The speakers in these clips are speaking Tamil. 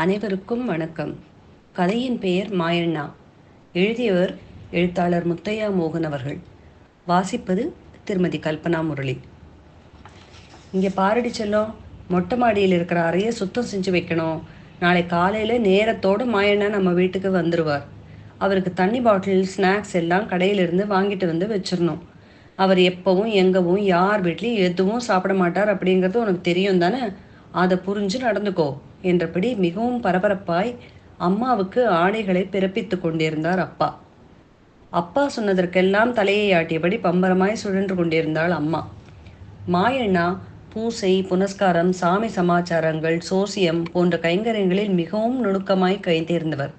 அனைவருக்கும் வணக்கம். கதையின் பெயர் மாயண்ணா. எழுதியவர் எழுத்தாளர் முத்தையா மோகன் அவர்கள். வாசிப்பது திருமதி கல்பனா முரளி. இங்கே பாரடி செல்லம், மொட்டை மாடியில் இருக்கிற அறையை சுத்தம் செஞ்சு வைக்கணும். நாளை காலையில் நேரத்தோடு மாயண்ணா நம்ம வீட்டுக்கு வந்துடுவார். அவருக்கு தண்ணி பாட்டில், ஸ்நாக்ஸ் எல்லாம் கடையிலிருந்து வாங்கிட்டு வந்து வச்சிடணும். அவர் எப்பவும் எங்கவும் யார் வீட்லேயும் எதுவும் சாப்பிட மாட்டார் அப்படிங்கிறது உனக்கு தெரியும் தானே? அதை புரிஞ்சு நடந்துக்கோ என்றபடி மிகவும் பரபரப்பாய் அம்மாவுக்கு ஆணைகளை பிறப்பித்து கொண்டிருந்தார் அப்பா. அப்பா சொன்னதற்கெல்லாம் தலையை ஆட்டியபடி பம்பரமாய் சுழன்று கொண்டிருந்தாள் அம்மா. மாயண்ணா பூசை, புனஸ்காரம், சாமி சமாச்சாரங்கள், சோசியம் போன்ற கைங்கரியங்களில் மிகவும் நுணுக்கமாய் கைதேர்ந்தவர்.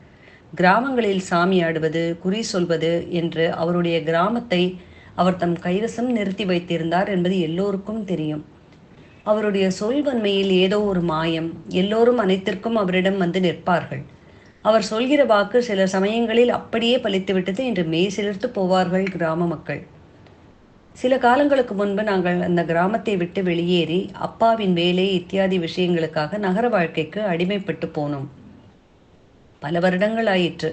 கிராமங்களில் சாமி ஆடுவது, குறி சொல்வது என்று அவருடைய கிராமத்தை அவர் தம் கைவசம் நிறுத்தி வைத்திருந்தார் என்பது எல்லோருக்கும் தெரியும். அவருடைய சொல்வன்மையில் ஏதோ ஒரு மாயம். எல்லோரும் அனைத்திற்கும் அவரிடம் வந்து நிற்பார்கள். அவர் சொல்கிற வாக்கு சில சமயங்களில் அப்படியே பலித்துவிட்டது என்று மெய் சிலிர்த்து போவார்கள் கிராம மக்கள். சில காலங்களுக்கு முன்பு நாங்கள் அந்த கிராமத்தை விட்டு வெளியேறி அப்பாவின் வேலை இத்தியாதி விஷயங்களுக்காக நகர வாழ்க்கைக்கு அடிமைப்பட்டு போனோம். பல வருடங்கள் ஆயிற்று.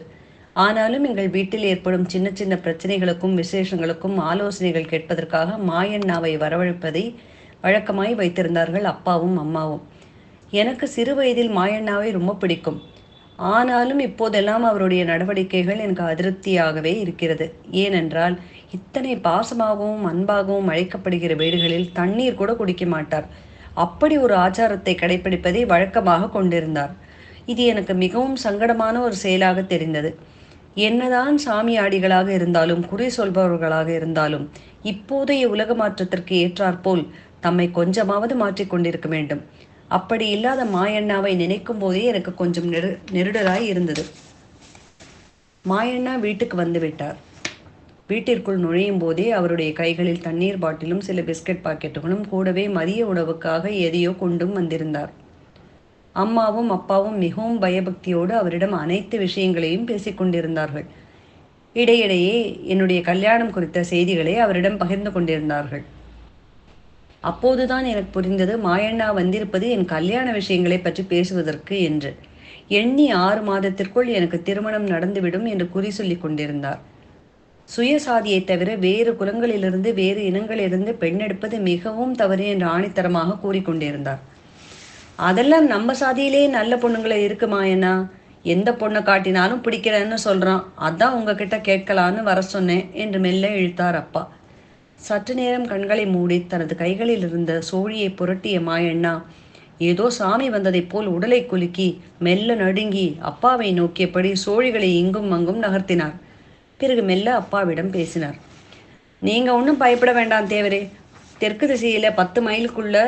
ஆனாலும் எங்கள் வீட்டில் ஏற்படும் சின்ன சின்ன பிரச்சனைகளுக்கும் விசேஷங்களுக்கும் ஆலோசனைகள் கேட்பதற்காக மாயண்ணாவை வரவழைப்பதை வழக்கமாய் வைத்திருந்தார்கள் அப்பாவும் அம்மாவும். எனக்கு சிறு வயதில் மாயண்ணாவை ரொம்ப பிடிக்கும். ஆனாலும் இப்போதெல்லாம் அவருடைய நடவடிக்கைகள் எனக்கு அதிருப்தியாகவே இருக்கிறது. ஏனென்றால் இத்தனை பாசமாகவும் அன்பாகவும் அழைக்கப்படுகிற வீடுகளில் தண்ணீர் கூட குடிக்க மாட்டார். அப்படி ஒரு ஆச்சாரத்தை கடைபிடிப்பதை வழக்கமாக கொண்டிருந்தார். இது எனக்கு மிகவும் சங்கடமான ஒரு செயலாக தெரிந்தது. என்னதான் சாமியாடிகளாக இருந்தாலும், குறி சொல்பவர்களாக இருந்தாலும், இப்போதைய உலக மாற்றத்திற்கு ஏற்றாற்போல் தம்மை கொஞ்சமாவது மாற்றிக்கொண்டிருக்க வேண்டும். அப்படி இல்லாத மாயண்ணாவை நினைக்கும் போதே எனக்கு கொஞ்சம் நெருடலாய் இருந்தது. மாயண்ணா வீட்டுக்கு வந்து விட்டார். வீட்டிற்குள் நுழையும் போதே அவருடைய கைகளில் தண்ணீர் பாட்டிலும் சில பிஸ்கட் பாக்கெட்டுகளும் கூடவே மதிய உணவுக்காக எதையோ கொண்டும் வந்திருந்தார். அம்மாவும் அப்பாவும் மிகவும் பயபக்தியோடு அவரிடம் அனைத்து விஷயங்களையும் பேசிக்கொண்டிருந்தார்கள். இடையிடையே என்னுடைய கல்யாணம் குறித்த செய்திகளை அவரிடம் பகிர்ந்து கொண்டிருந்தார்கள். அப்போதுதான் எனக்கு புரிந்தது, மாயண்ணா வந்திருப்பது என் கல்யாண விஷயங்களை பற்றி பேசுவதற்கு என்று. எண்ணி 6 மாதத்திற்குள் எனக்கு திருமணம் நடந்துவிடும் என்று குறி சொல்லி கொண்டிருந்தார். சுயசாதியை தவிர வேறு குலங்களிலிருந்து, வேறு இனங்களிலிருந்து பெண் எடுப்பது மிகவும் தவறு என்று ஆணித்தரமாக கூறிக்கொண்டிருந்தார். அதெல்லாம் நம்ம சாதியிலே நல்ல பொண்ணுங்களை இருக்கு மாயண்ணா. எந்த பொண்ணை காட்டினாலும் பிடிக்கிறேன்னு சொல்கிறான். அதான் உங்ககிட்ட கேட்கலான்னு வர சொன்னேன் என்று மெல்ல இழுத்தார் அப்பா. சற்று நேரம் கண்களை மூடி தனது கைகளில் இருந்த சோழியை புரட்டிய மாயண்ணா ஏதோ சாமி வந்ததைப் போல் உடலை குலுக்கி மெல்ல நடுங்கி அப்பாவை நோக்கியபடி சோழிகளை இங்கும் அங்கும் நகர்த்தினார். பிறகு மெல்ல அப்பாவிடம் பேசினார். நீங்கள் ஒன்றும் பயப்பட வேண்டாம் தேவரே. தெற்கு திசையில் 10 மைலுக்குள்ள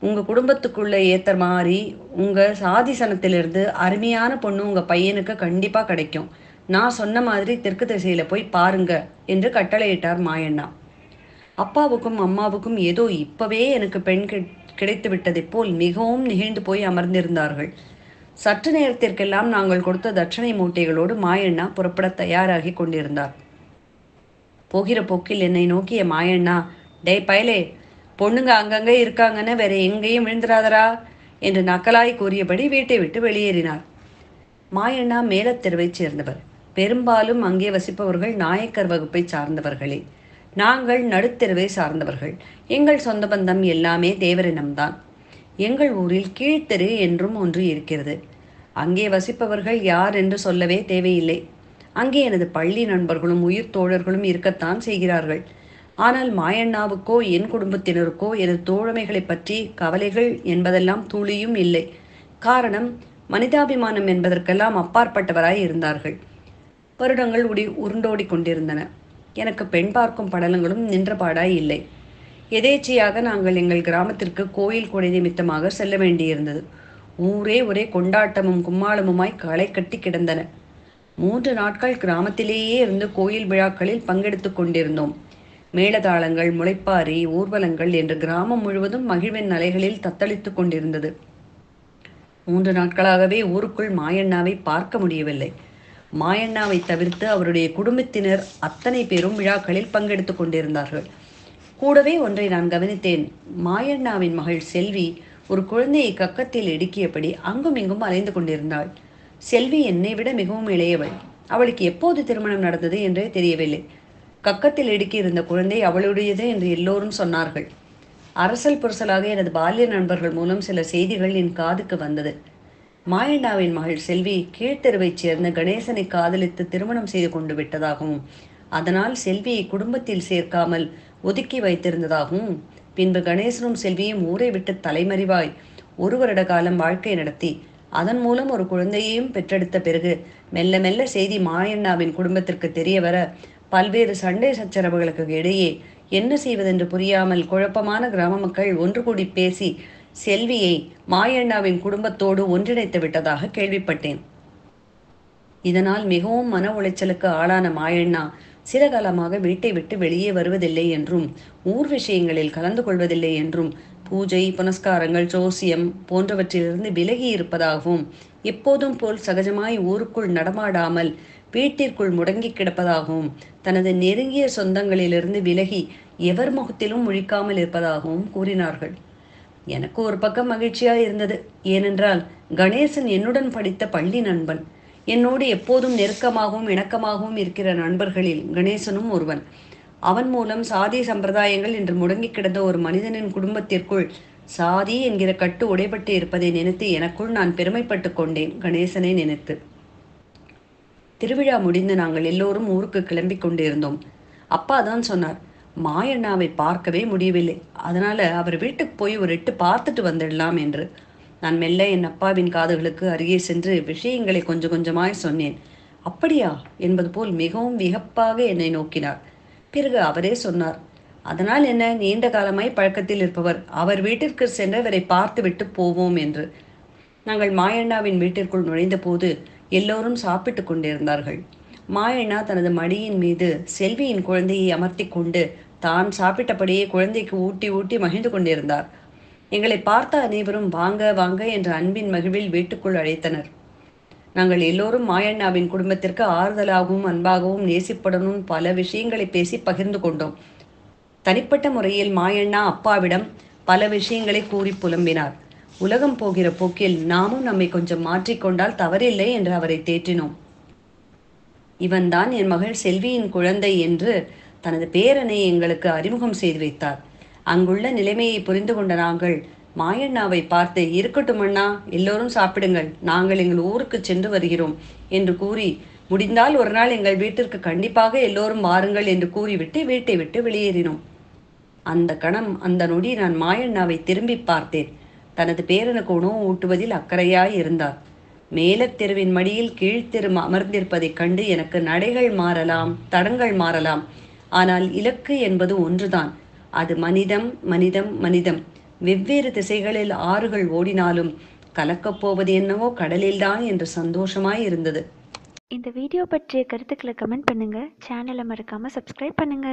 உங்கள் குடும்பத்துக்குள்ள ஏற்ற மாதிரி உங்கள் சாதி சனத்திலிருந்து அருமையான பொண்ணு உங்கள் பையனுக்கு கண்டிப்பாக கிடைக்கும். நான் சொன்ன மாதிரி தெற்கு திசையில் போய் பாருங்க என்று கட்டளையிட்டார் மாயண்ணா. அப்பாவுக்கும் அம்மாவுக்கும் ஏதோ இப்பவே எனக்கு பெண் கிடைத்து விட்டதைப் போல் மிகவும் நெகிழ்ந்து போய் அமர்ந்திருந்தார்கள். சற்று நேரத்திற்கெல்லாம் நாங்கள் கொடுத்த தட்சணை மூட்டைகளோடு மாயண்ணா புறப்பட தயாராகி கொண்டிருந்தார். போகிற போக்கில் என்னை நோக்கிய மாயண்ணா, டேய் பயலே, பொண்ணுங்க அங்கங்கே இருக்காங்கன்னு வேற எங்கேயும் விழுந்துராதரா என்று நக்கலாய் கூறியபடி வீட்டை விட்டு வெளியேறினார். மாயண்ணா மேலத்தெருவைச் சேர்ந்தவர். பெரும்பாலும் அங்கே வசிப்பவர்கள் நாயக்கர் வகுப்பை சார்ந்தவர்களே. நாங்கள் நடுத்தெருவை சார்ந்தவர்கள். எங்கள் சொந்த பந்தம் எல்லாமே தேவரினம்தான். எங்கள் ஊரில் கீழ்த்தெரு என்றும் ஒன்று இருக்கிறது. அங்கே வசிப்பவர்கள் யார் என்று சொல்லவே தேவையில்லை. அங்கே எனது பள்ளி நண்பர்களும் உயிர் தோழர்களும் இருக்கத்தான் செய்கிறார்கள். ஆனால் மாயண்ணாவுக்கோ என் குடும்பத்தினருக்கோ எனது தோழமைகளை பற்றி கவலைகள் என்பதெல்லாம் துளியும் இல்லை. காரணம், மனிதாபிமானம் என்பதற்கெல்லாம் அப்பாற்பட்டவராய் இருந்தார்கள். வருடங்கள் உருண்டோடி கொண்டிருந்தன. எனக்கு பெண் பார்க்கும் படலங்களும் நின்றபாடாய் இல்லை. எதேச்சையாக நாங்கள் எங்கள் கிராமத்திற்கு கோயில் கொடை நிமித்தமாக செல்ல வேண்டியிருந்தது. ஊரே ஒரே கொண்டாட்டமும் கும்மாளமுமாய் களை கட்டி கிடந்தன. 3 நாட்கள் கிராமத்திலேயே இருந்து கோயில் விழாக்களில் பங்கெடுத்து கொண்டிருந்தோம். மேளதாளங்கள், முளைப்பாரி, ஊர்வலங்கள் என்று கிராமம் முழுவதும் மகிழ்வின் அலைகளில் தத்தளித்து கொண்டிருந்தது. 3 நாட்களாகவே ஊருக்குள் மாயண்ணாவை பார்க்க முடியவில்லை. மாயண்ணாவை தவிர்த்து அவருடைய குடும்பத்தினர் அத்தனை பேரும் விழாக்களில் பங்கெடுத்து கொண்டிருந்தார்கள். கூடவே ஒன்றை நான் கவனித்தேன். மாயண்ணாவின் மகள் செல்வி ஒரு குழந்தையை கக்கத்தில் இடுக்கியபடி அங்கும் இங்கும் அலைந்து கொண்டிருந்தாள். செல்வி என்னை விட மிகவும் இளையவள். அவளுக்கு எப்போது திருமணம் நடந்தது என்றே தெரியவில்லை. கக்கத்தில் இடுக்கியிருந்த குழந்தை அவளுடையது என்று எல்லோரும் சொன்னார்கள். அரசல் புரசலாக எனது பால்ய நண்பர்கள் மூலம் சில செய்திகள் என் காதுக்கு வந்தது. மாயண்ணாவின் மகள் செல்வி கீழ்த்தெருவைச் சேர்ந்த கணேசனை காதலித்து திருமணம் செய்து கொண்டு விட்டதாகவும், அதனால் செல்வியை குடும்பத்தில் சேர்க்காமல் ஒதுக்கி வைத்திருந்ததாகவும், பின்பு கணேசனும் செல்வியும் ஊரை விட்டு தலைமறைவாய் 1 வருட காலம் வாழ்க்கை நடத்தி அதன் மூலம் ஒரு குழந்தையையும் பெற்றெடுத்த பிறகு மெல்ல மெல்ல செய்தி மாயண்ணாவின் குடும்பத்திற்கு தெரிய வர பல்வேறு சண்டை சச்சரவுகளுக்கு இடையே என்ன செய்வதென்று புரியாமல் குழப்பமான கிராம மக்கள் ஒன்று கூடி பேசி செல்வியை மாயண்ணாவின் குடும்பத்தோடு ஒன்றிணைத்து விட்டதாக கேள்விப்பட்டேன். இதனால் மிகவும் மன உளைச்சலுக்கு ஆளான மாயண்ணா சில காலமாக வீட்டை விட்டு வெளியே வருவதில்லை என்றும், ஊர் விஷயங்களில் கலந்து கொள்வதில்லை என்றும், பூஜை புனஸ்காரங்கள் ஜோசியம் போன்றவற்றிலிருந்து விலகி இருப்பதாகவும், எப்போதும் போல் சகஜமாய் ஊருக்குள் நடமாடாமல் வீட்டிற்குள் முடங்கி கிடப்பதாகவும், தனது நெருங்கிய சொந்தங்களிலிருந்து விலகி எவர் முகத்திலும் முழிக்காமல் இருப்பதாகவும் கூறினார்கள். எனக்கு ஒரு பக்கம் மகிழ்ச்சியாய் இருந்தது. ஏனென்றால் கணேசன் என்னுடன் படித்த பள்ளி நண்பன். என்னோடு எப்போதும் நெருக்கமாகவும் இணக்கமாகவும் இருக்கிற நண்பர்களில் கணேசனும் ஒருவன். அவன் மூலம் சாதி சம்பிரதாயங்கள் என்று முடங்கி கிடந்த ஒரு மனிதனின் குடும்பத்திற்குள் சாதி என்கிற கட்டு உடைபட்டு இருப்பதை நினைத்து எனக்குள் நான் பெருமைப்பட்டு கொண்டேன், கணேசனை நினைத்து. திருவிழா முடிந்து நாங்கள் எல்லோரும் ஊருக்கு கிளம்பி கொண்டிருந்தோம். அப்பா தான் சொன்னார், மாயண்ணாவை பார்க்கவே முடியவில்லை, அதனால அவர் வீட்டுக்கு போய் ஒரு எட்டு பார்த்துட்டு வந்துடலாம் என்று. நான் மெல்ல என் அப்பாவின் காதுகளுக்கு அருகே சென்று விஷயங்களை கொஞ்சம் கொஞ்சமாய் சொன்னேன். அப்படியா என்பது போல் மிகவும் வியப்பாக என்னை நோக்கினார். பிறகு அவரே சொன்னார், அதனால் என்ன, நீண்ட காலமாய் பழக்கத்தில் இருப்பவர், அவர் வீட்டிற்கு சென்று அவரை பார்த்து விட்டு போவோம் என்று. நாங்கள் மாயண்ணாவின் வீட்டிற்குள் நுழைந்த போது எல்லோரும் சாப்பிட்டு கொண்டிருந்தார்கள். மாயண்ணா தனது மடியின் மீது செல்வியின் குழந்தையை அமர்த்தி கொண்டு தான் சாப்பிட்டபடியே குழந்தைக்கு ஊட்டி ஊட்டி மகிழ்ந்து கொண்டிருந்தார். எங்களை பார்த்த அனைவரும் வாங்க வாங்க என்ற அன்பின் மகிழ்வில் வீட்டுக்குள் அழைத்தனர். நாங்கள் எல்லோரும் மாயண்ணாவின் குடும்பத்திற்கு ஆறுதலாகவும் அன்பாகவும் நேசிப்படனும் பல விஷயங்களை பேசி பகிர்ந்து கொண்டோம். தனிப்பட்ட முறையில் மாயண்ணா அப்பாவிடம் பல விஷயங்களை கூறி புலம்பினார். உலகம் போகிற போக்கில் நாமும் நம்மை கொஞ்சம் மாற்றிக்கொண்டால் தவறில்லை என்று அவரை தேற்றினோம். இவன்தான் என் மகள் செல்வியின் குழந்தை என்று தனது பேரனை எங்களுக்கு அறிமுகம் செய்து வைத்தார். அங்குள்ள நிலைமையை புரிந்து கொண்ட நாங்கள் மாயண்ணாவை பார்த்து, இருக்கட்டும் அண்ணா, எல்லோரும் சாப்பிடுங்கள், நாங்கள் எங்கள் ஊருக்கு சென்று வருகிறோம் என்று கூறி, முடிந்தால் ஒரு நாள் எங்கள் வீட்டிற்கு கண்டிப்பாக எல்லோரும் வாருங்கள் என்று கூறிவிட்டு வீட்டை விட்டு வெளியேறினோம். அந்த கணம் அந்த நொடி நான் மாயண்ணாவை திரும்பி பார்த்தேன். தனது பேரனுக்கு உணவு ஊட்டுவதில் அக்கறையாய் இருந்தார். மேலத்தெருவின் மடியில் கீழ்த்தெரு அமர்ந்திருப்பதைக் கண்டு எனக்கு நடைகள் மாறலாம், தடங்கள் மாறலாம், ஆனால் இலக்கு என்பது ஒன்றுதான். அது மனிதம் மனிதம் மனிதம். வெவ்வேறு திசைகளில் ஆறுகள் ஓடினாலும் கலக்கப் போவது என்னவோ கடலில்தான் என்று சந்தோஷமாய் இருந்தது. இந்த வீடியோ பற்றிய கருத்துக்களை கமெண்ட் பண்ணுங்க. சேனலை மறக்காம சப்ஸ்கிரைப் பண்ணுங்க.